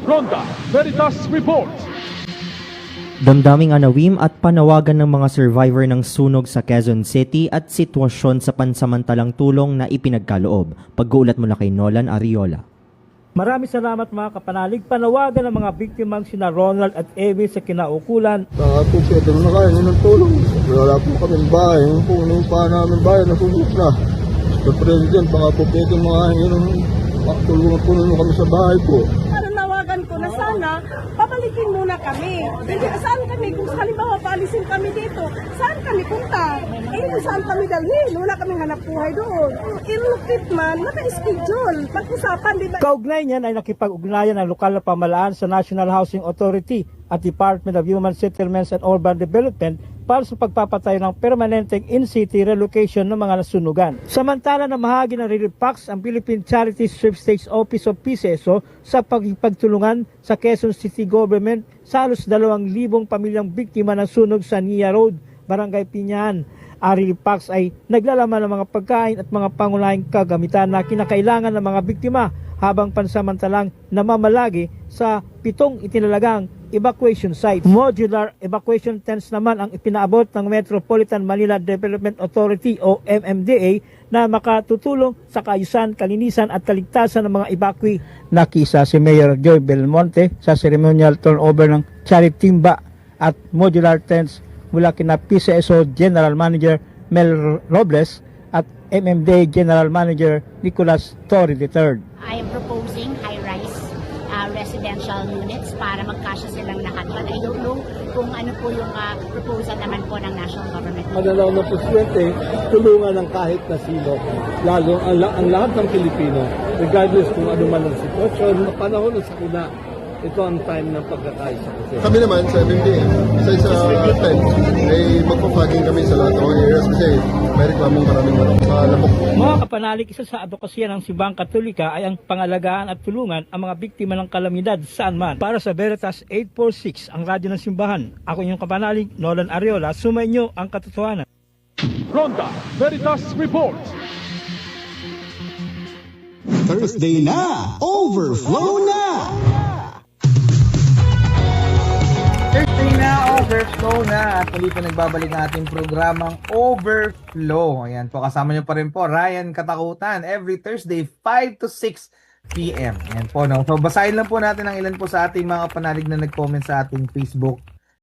Ronda Veritas Report. Damdaming anawim at panawagan ng mga survivor ng sunog sa Quezon City at sitwasyon sa pansamantalang tulong na ipinagkaloob. Pag-uulat mula kay Nolan Ariola. Maraming salamat mga kapanalig. Panawagan ng mga biktimang sina Ronald at Amy sa kinaukulan. Baka po pwede mo na kayo ng tulong. Wala po kami bahay. Yung po, nung pa namin bahay, nasunog na. Sa President, baka po pwede mga yung tulungan po nyo kami sa bahay po. Nawagan ko na sana, papalikin muna kami. Hindi, saan kami? Kung halimbawa paalisin kami dito, saan kami punta? Eh, saan kami dalhin? Wala kaming hanap buhay doon. Ilukit man, naka-schedule. Pag-usapan, di ba? Kaugnay niyan ay nakipag-ugnayan ng lokal na pamahalaan sa National Housing Authority at Department of Human Settlements and Urban Development para sa pagpapatayo ng permanenteng in-city relocation ng mga nasunugan. Samantala na mahagi ng relief packs ang Philippine Charity Sweepstakes Office of PCSO sa pagtulungan sa Quezon City Government sa halos 2,000 pamilyang biktima ng sunog sa Nia Road, Barangay Piñahan. Ang relief packs ay naglalaman ng mga pagkain at mga pangunahing kagamitan na kinakailangan ng mga biktima habang pansamantalang namamalagi sa 7 itinalagang evacuation sites. Modular evacuation tents naman ang ipinaabot ng Metropolitan Manila Development Authority o MMDA na makatutulong sa kaayusan, kalinisan at kaligtasan ng mga evacuee. Nakisa si Mayor Joy Belmonte sa ceremonial turnover ng charity timba at modular tents mula kina PCSO General Manager Mel Robles at MMDA General Manager Nicolas Torre III. I am proposing high-rise residential units para magkasya silang lahat. But I don't know kung ano po yung proposal naman po ng national government. Mananaw na presidente, tulungan ng kahit na sino, lalo ang lahat ng Pilipino, regardless kung ano man ang sitwasyon, panahon ng sakuna, ito ang time ng pagkakaisa. Kami naman sa MMDA, sa tent, ay magpa-flagging kami sa lahat ng mga areas kasi may reklamong maraming lamok. Mga kapanalig, isa sa advokasya ng Simbahang Katolika ay ang pangalagaan at tulungan ang mga biktima ng kalamidad saan man. Para sa Veritas 846, ang radyo ng Simbahan, ako inyong kapanalig, Nolan Ariola, sumainyo ang katotohanan. Ronda Veritas Report. Thursday na! Overflow na! Thursday na, overflow na. At muli po nagbabalik ang ating programang Overflow. Ayan po, kasama niyo pa rin po Ryan Katakutan every Thursday 5 to 6 p.m. Ayan po, no? So basahin lang po natin ang ilan po sa ating mga panalig na nag-comment sa ating Facebook